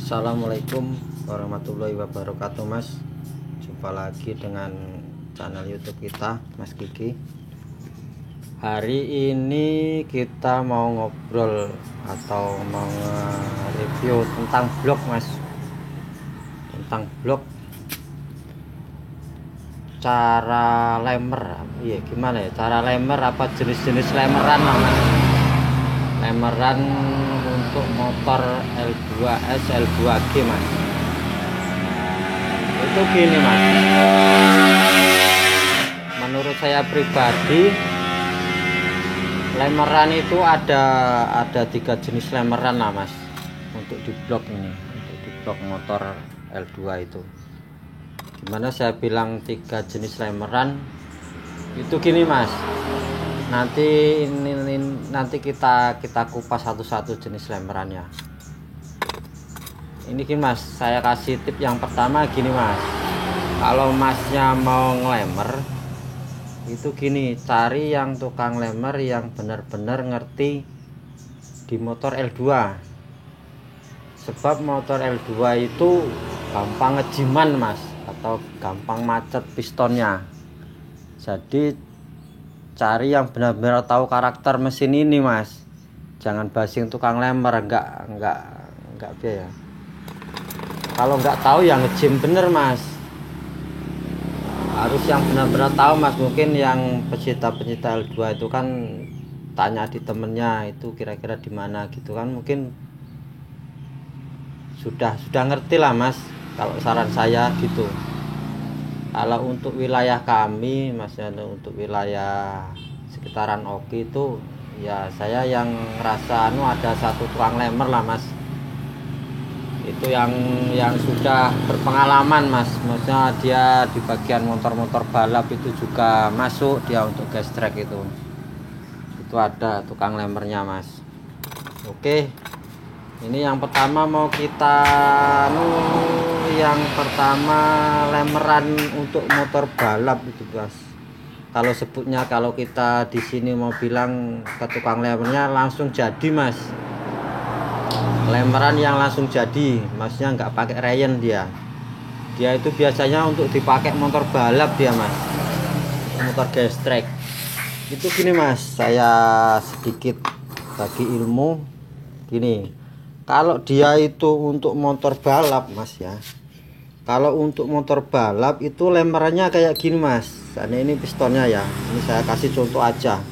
Assalamualaikum warahmatullahi wabarakatuh, Mas. Jumpa lagi dengan channel YouTube kita, Mas Kiki. Hari ini kita mau ngobrol atau mau review tentang blok, Mas. Tentang blok, cara lemer. Iya, gimana ya? Cara lemer apa jenis-jenis lemeran lah, Mas. Lemeran untuk motor L2S, L2G, Mas. Itu gini, Mas. Menurut saya pribadi, lemeran itu ada 3 jenis lemeran lah, Mas. Untuk di blok ini, untuk di blok motor L2 itu. Gimana saya bilang 3 jenis lemeran? Itu gini, Mas. Nanti kita kupas satu-satu jenis lemerannya. Ini gini, Mas, saya kasih tip yang pertama gini, Mas. Kalau Masnya mau ngelemer itu gini, cari yang tukang lemer yang benar-benar ngerti di motor L2. Sebab motor L2 itu gampang ngejiman, Mas, atau gampang macet pistonnya. Jadi cari yang benar-benar tahu karakter mesin ini, Mas. Jangan basing tukang lemer, enggak biaya. Kalau enggak tahu yang ngejim bener, Mas. Harus yang benar-benar tahu, Mas. Mungkin yang pecinta L2 itu kan tanya di temennya itu kira-kira di mana gitu kan, mungkin sudah ngerti lah, Mas. Kalau saran saya gitu. Kalau untuk wilayah kami, Mas, untuk wilayah sekitaran Oki itu ya saya yang ngerasa ada satu tukang lemer lah, Mas. Itu yang sudah berpengalaman, Mas. Maksudnya dia di bagian motor-motor balap itu juga masuk dia untuk gas track itu. Itu ada tukang lemernya, Mas. Oke. Ini yang pertama mau kita yang pertama lemeran untuk motor balap itu, Guys. Kalau sebutnya, kalau kita di sini mau bilang ke tukang lemernya langsung jadi, Mas. Lemeran yang langsung jadi, Masnya nggak pakai rayon dia. Dia itu biasanya untuk dipakai motor balap dia, Mas. Motor gas track. Itu gini, Mas. Saya sedikit bagi ilmu gini. Kalau dia itu untuk motor balap, Mas, ya. Kalau untuk motor balap itu lemerannya kayak gini, Mas. Nah, ini pistonnya ya. Ini saya kasih contoh aja.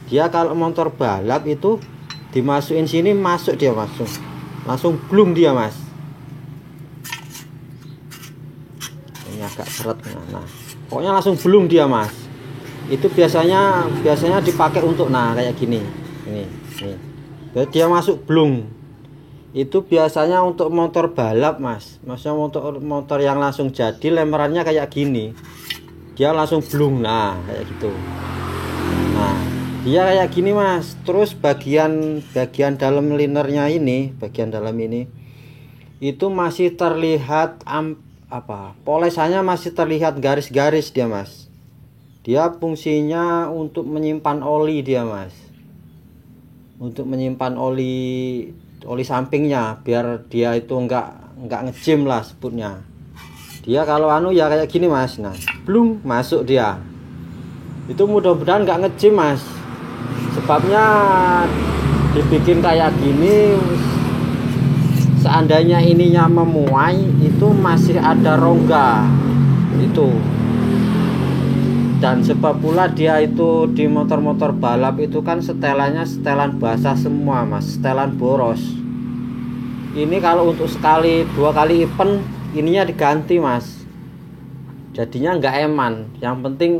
Dia kalau motor balap itu dimasukin sini, masuk dia langsung blung dia, Mas. Ini agak seret. Nah, pokoknya langsung blung dia, Mas. Itu biasanya dipakai untuk kayak gini. Ini. Jadi dia masuk blung. Itu biasanya untuk motor balap, Mas. Maksudnya motor yang langsung jadi lemerannya kayak gini. Dia langsung blung, kayak gitu. Nah, dia kayak gini, Mas. Terus bagian dalam linernya ini, bagian dalam ini itu masih terlihat polesannya masih terlihat garis-garis dia, Mas. Dia fungsinya untuk menyimpan oli dia, Mas. Untuk menyimpan oli sampingnya biar dia itu enggak ngejim lah sebutnya. Dia kalau ya kayak gini, Mas. Nah, blung masuk dia. Itu mudah-mudahan enggak ngejim, Mas. Sebabnya dibikin kayak gini, seandainya ininya memuai itu masih ada rongga itu. Dan sebab pula dia itu di motor-motor balap itu kan setelannya setelan basah semua, Mas, setelan boros. Ini kalau untuk sekali 2 kali event ininya diganti, Mas. Jadinya nggak eman. Yang penting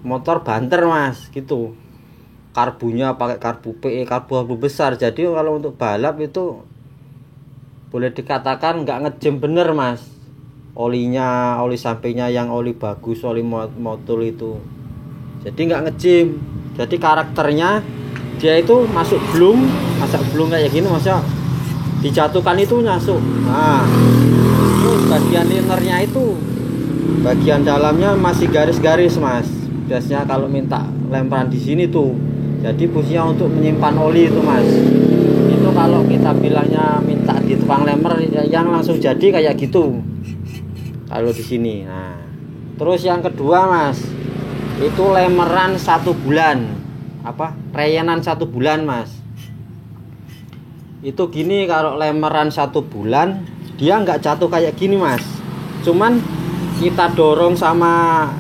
motor banter, Mas, gitu. Karbunya pakai karbu PE, karbu besar. Jadi kalau untuk balap itu boleh dikatakan nggak ngejem bener, Mas. Oli sampingnya yang oli bagus, oli motul itu. Jadi nggak ngejim. Jadi karakternya dia itu masuk blung kayak gini, Mas, ya. Dijatuhkan itu nyasuk. Nah, terus bagian linernya itu bagian dalamnya masih garis-garis, Mas. Biasanya kalau minta lemparan di sini tuh. Jadi fungsinya untuk menyimpan oli itu, Mas. Itu kalau kita bilangnya minta di tukang lemer yang langsung jadi kayak gitu kalau di sini. Nah terus yang kedua mas, itu lemeran 1 bulan, apa reyenan 1 bulan mas. Itu gini, kalau lemeran 1 bulan dia nggak jatuh kayak gini mas, cuman kita dorong sama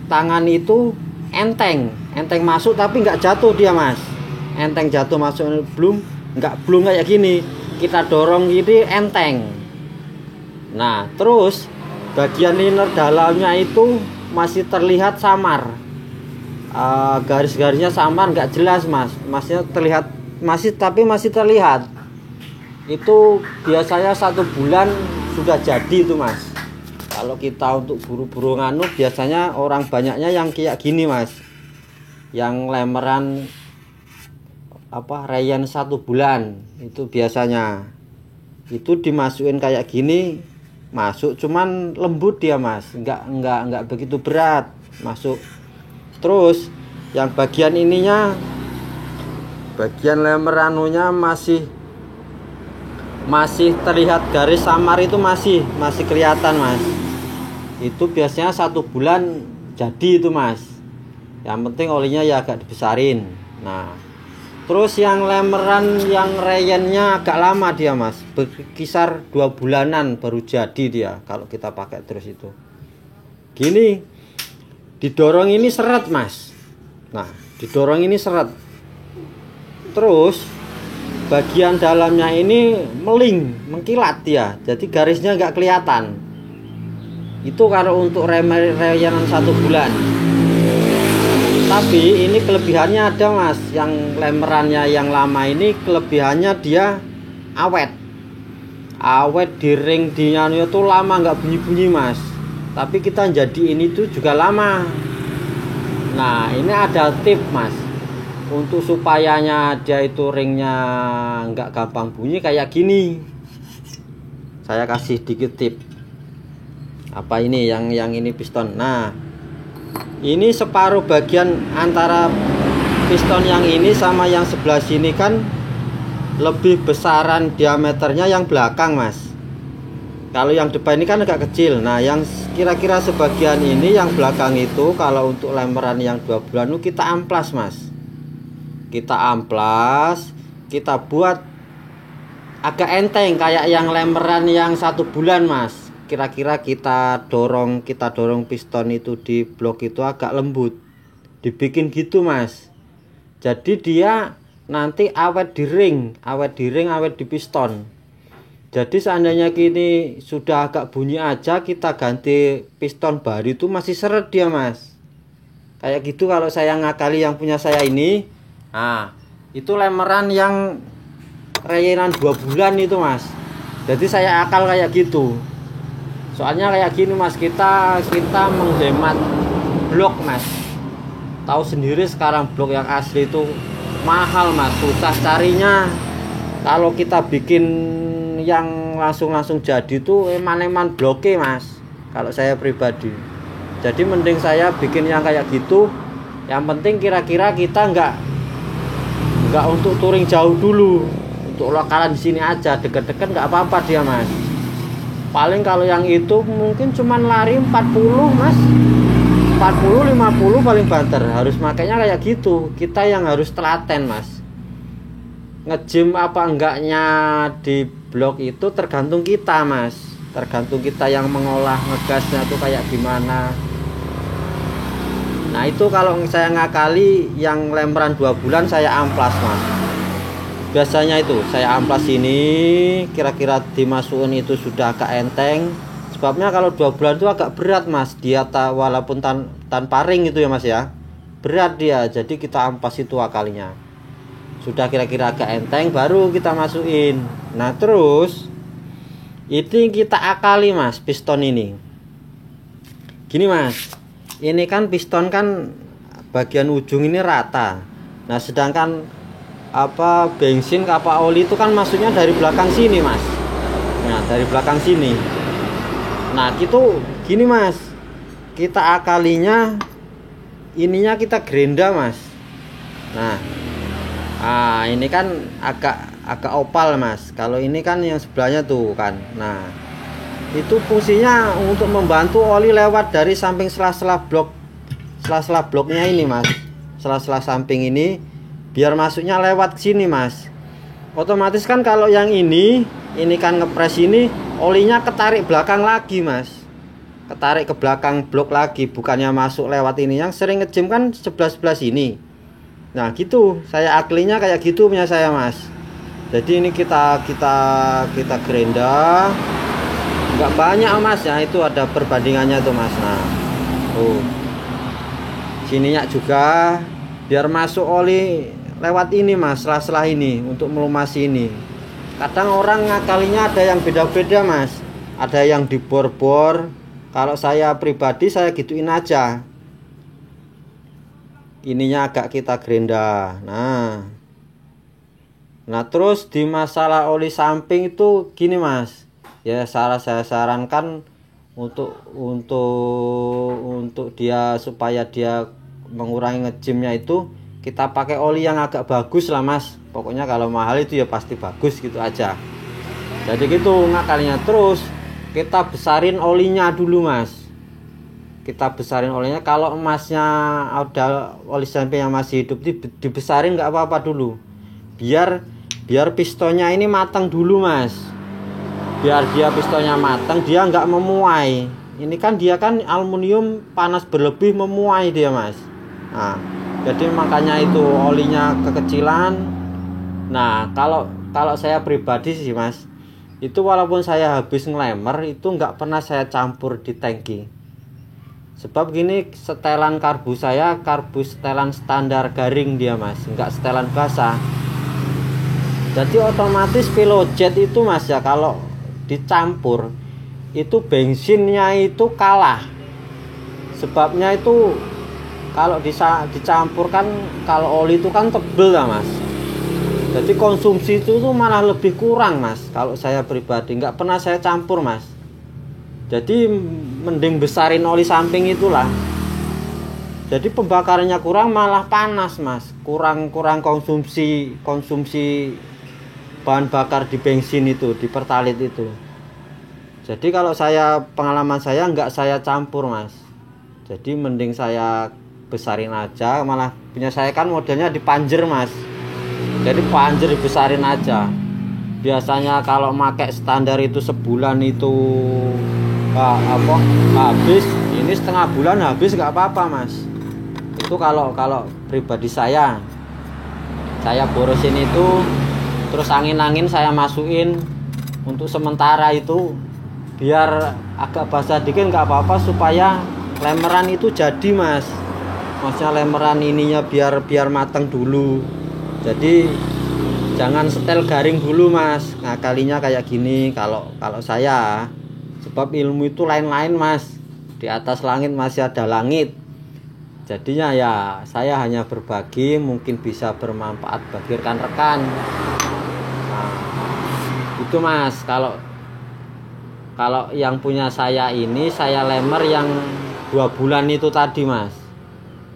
tangan itu enteng masuk tapi nggak jatuh dia mas, enteng jatuh masuk belum kayak gini, kita dorong gini enteng. Nah terus bagian liner dalamnya itu masih terlihat samar, garis-garisnya samar nggak jelas mas, masnya terlihat tapi masih terlihat. Itu biasanya 1 bulan sudah jadi itu mas. Kalau kita untuk buru-buru nganu, biasanya orang banyaknya yang kayak gini mas, yang lemeran apa reyen 1 bulan itu biasanya itu dimasukin kayak gini, masuk cuman lembut dia mas, nggak begitu berat masuk. Terus yang bagian ininya, bagian lemeranunya masih terlihat garis samar, itu masih kelihatan mas. Itu biasanya 1 bulan jadi itu mas. Yang penting olinya ya agak dibesarin. Nah terus yang lemeran yang reyennya agak lama dia mas, berkisar 2 bulanan baru jadi dia kalau kita pakai terus. Itu gini, didorong ini seret mas. Nah didorong ini seret, terus bagian dalamnya ini mengkilat dia, jadi garisnya nggak kelihatan. Itu kalau untuk reyenan 1 bulan. Tapi ini kelebihannya ada mas, yang lemerannya yang lama ini kelebihannya dia awet di ring, di nyanu itu lama, nggak bunyi-bunyi mas. Tapi kita jadi ini tuh juga lama. Nah ini ada tip mas, untuk supayanya dia itu ringnya nggak gampang bunyi kayak gini. Saya kasih dikit tip. Apa ini yang ini piston. Nah ini separuh bagian antara piston yang ini sama yang sebelah sini kan lebih besaran diameternya yang belakang mas. Kalau yang depan ini kan agak kecil. Nah yang kira-kira sebagian ini yang belakang itu, kalau untuk lemeran yang 2 bulan itu kita amplas mas. Kita amplas, kita buat agak enteng kayak yang lemeran yang 1 bulan mas. Kira-kira kita dorong piston itu di blok itu agak lembut, dibikin gitu mas. Jadi dia nanti awet di ring, awet di piston. Jadi seandainya gini sudah agak bunyi aja, kita ganti piston baru itu masih seret dia mas. Kayak gitu kalau saya ngakali yang punya saya ini. Nah itu lemeran yang reyenan 2 bulan itu mas. Jadi saya akal kayak gitu. Soalnya kayak gini mas, kita menghemat blok mas. Tahu sendiri sekarang blok yang asli itu mahal mas, susah carinya. Kalau kita bikin yang langsung jadi tuh eman bloknya mas, kalau saya pribadi. Jadi mending saya bikin yang kayak gitu. Yang penting kira-kira kita nggak untuk touring jauh dulu, untuk lokalan di sini aja, deket-deket nggak apa-apa dia mas. Paling kalau yang itu mungkin cuman lari 40 mas, 40-50 paling banter. Harus makanya kayak gitu, kita yang harus telaten mas. Ngejim apa enggaknya di blok itu tergantung kita mas, tergantung kita yang mengolah ngegasnya tuh kayak gimana. Nah itu kalau saya ngakali yang lemeran 2 bulan saya amplas mas. Biasanya itu saya amplas ini, kira-kira dimasukin itu sudah agak enteng. Sebabnya kalau 2 bulan itu agak berat mas, dia walaupun tanpa ring itu ya mas ya, berat dia. Jadi kita amplas itu akalinya sudah kira-kira agak enteng, baru kita masukin. Nah terus ini kita akali mas piston ini. Gini mas, ini kan piston kan bagian ujung ini rata. Nah sedangkan apa bensin apa oli itu kan masuknya dari belakang sini mas. Nah dari belakang sini. Nah gitu gini mas, kita akalinya ininya kita gerenda mas. Nah ini kan agak agak opal Mas. Kalau ini kan yang sebelahnya tuh kan. Nah, itu fungsinya untuk membantu oli lewat dari samping sela-sela bloknya ini Mas. Sela-sela samping ini biar masuknya lewat sini Mas. Otomatis kan kalau yang ini kan ngepres ini, olinya ketarik belakang lagi Mas, ketarik ke belakang blok lagi, bukannya masuk lewat ini. Yang sering ngejim kan sebelah sini. Nah gitu, saya aslinya kayak gitu punya saya Mas. Jadi ini kita gerenda nggak banyak Mas ya, itu ada perbandingannya tuh Mas. Nah tuh sininya juga biar masuk oli lewat ini Mas, setelah ini untuk melumasi ini. Kadang orang ngakalinya ada yang beda-beda Mas, ada yang dibor-bor. Kalau saya pribadi saya gituin aja, ininya agak kita gerenda. Nah terus di masalah oli samping itu gini Mas, ya saya sarankan untuk dia supaya dia mengurangi ngejimnya itu kita pakai oli yang agak bagus lah Mas. Pokoknya kalau mahal itu ya pasti bagus gitu aja. Jadi gitu ngakalinya. Terus kita besarin olinya dulu Mas. Kita besarin olinya. Kalau emasnya ada oli samping yang masih hidup dibesarin nggak apa-apa dulu. Biar pistonnya ini matang dulu Mas. Biar dia pistonnya matang, dia nggak memuai. Ini kan dia kan aluminium panas berlebih memuai dia Mas. Nah, jadi makanya itu olinya kekecilan. Nah kalau saya pribadi sih Mas, itu walaupun saya habis ngelemer itu nggak pernah saya campur di tangki. Sebab gini, setelan karbu saya karbu setelan standar garing dia Mas, nggak setelan basah. Jadi otomatis pilojet itu Mas ya, kalau dicampur itu bensinnya itu kalah. Sebabnya itu kalau dicampurkan, kalau oli itu kan tebel lah Mas. Jadi konsumsi itu tuh malah lebih kurang Mas. Kalau saya pribadi nggak pernah saya campur Mas. Jadi mending besarin oli samping itulah. Jadi pembakarannya kurang malah panas Mas. Kurang konsumsi bahan bakar di bensin itu, di pertalite itu. Jadi kalau pengalaman saya nggak saya campur Mas. Jadi mending saya besarin aja. Malah punya saya kan modelnya dipanjer Mas. Jadi panjer dibesarin aja. Biasanya kalau pakai standar itu sebulan itu habis. Ini setengah bulan habis nggak apa-apa Mas. Itu kalau pribadi saya borosin itu, terus angin saya masukin untuk sementara itu biar agak basah dikit nggak apa-apa, supaya lemeran itu jadi Mas. Maksudnya lemeran ininya biar matang dulu. Jadi jangan setel garing dulu Mas. Ngakalinya kayak gini kalau saya. Sebab ilmu itu lain-lain Mas. Di atas langit masih ada langit. Jadinya ya saya hanya berbagi, mungkin bisa bermanfaat bagi rekan-rekan. Nah, itu Mas. Kalau yang punya saya ini, saya lemer yang 2 bulan itu tadi Mas.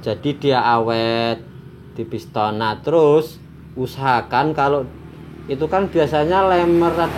Jadi dia awet di piston. Nah terus usahakan, kalau itu kan biasanya lemeran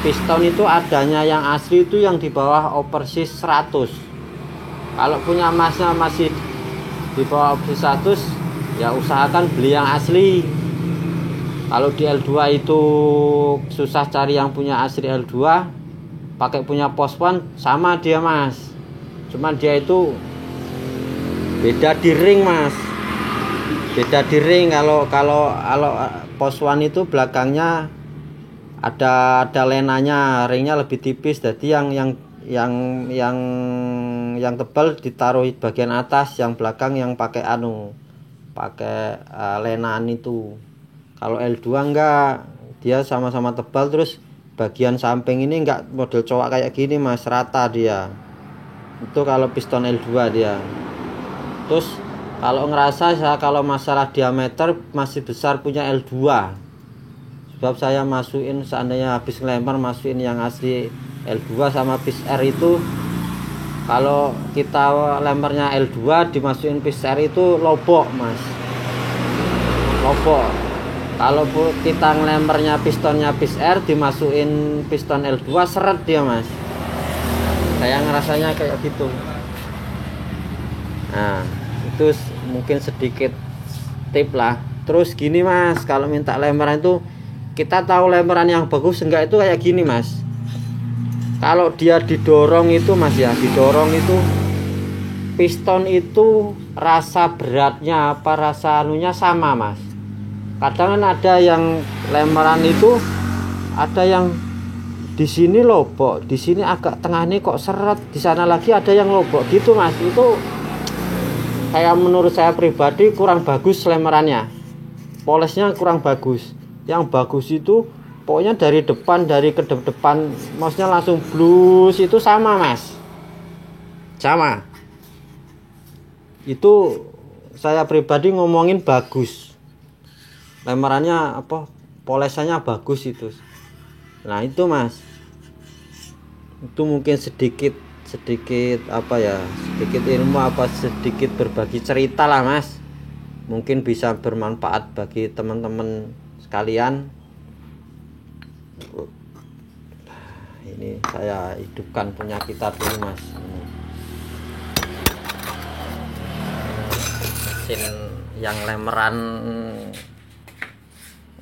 piston itu adanya yang asli itu yang di bawah oversis 100. Kalau punya Masnya masih di bawah oversis 100, ya usahakan beli yang asli. Kalau di L2 itu susah cari yang punya asli L2, pakai punya POS1 sama dia Mas. Cuman dia itu beda di ring Mas. Beda di ring. Kalau POS1 itu belakangnya ada lenanya, ringnya lebih tipis. Jadi yang tebal ditaruh bagian atas, yang belakang yang pakai lenaan itu. Kalau L2 enggak, dia sama-sama tebal, terus bagian samping ini enggak model cowok kayak gini Mas, rata dia. Itu kalau piston L2 dia. Terus kalau ngerasa kalau masalah diameter masih besar punya L2. Sebab saya masukin, seandainya habis ngelempar masukin yang asli L2 sama pis R itu, kalau kita lemparnya L2 dimasukin pis R itu lobok Mas. Lobok. Kalau kita ngelemernya pistonnya pis R, dimasukin piston L2, seret dia mas. Saya ngerasanya kayak gitu. Nah itu mungkin sedikit tip lah. Terus gini mas, kalau minta lemeran itu kita tahu lemeran yang bagus enggak itu kayak gini mas. Kalau dia didorong itu mas ya, didorong itu piston itu rasa beratnya apa rasa anunya sama mas. Kadang kan ada yang lemeran itu ada yang di sini lobok, di sini agak tengahnya kok seret, di sana lagi ada yang lobok gitu mas. Itu kayak menurut saya pribadi kurang bagus lemerannya, polesnya kurang bagus. Yang bagus itu pokoknya dari depan, dari ke depan, maksudnya langsung blus itu sama mas, sama. Itu saya pribadi ngomongin bagus. Lemerannya apa polesannya bagus itu. Nah itu mas, itu mungkin sedikit apa ya, sedikit ilmu apa sedikit berbagi cerita lah mas, mungkin bisa bermanfaat bagi teman-teman sekalian. Ini saya hidupkan punya kita dulu mas. Mesin yang lemeran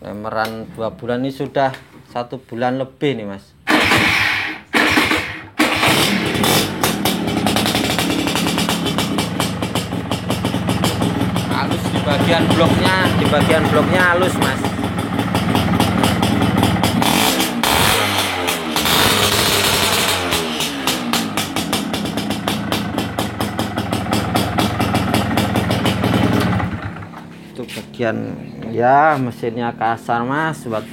2 bulan ini sudah 1 bulan lebih nih mas. Halus di bagian bloknya halus mas. Itu bagian ya mesinnya kasar mas, buat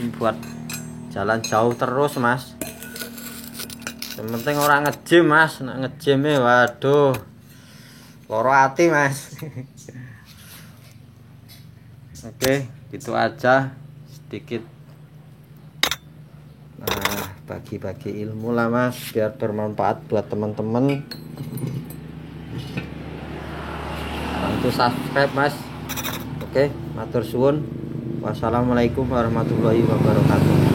jalan jauh terus mas. Yang penting orang nge-gym mas, nge-gymnya waduh loro hati mas. Oke gitu aja sedikit bagi-bagi ilmu lah mas, biar bermanfaat buat teman-teman. Bantu subscribe mas. Oke, matur suwun. Wassalamualaikum warahmatullahi wabarakatuh.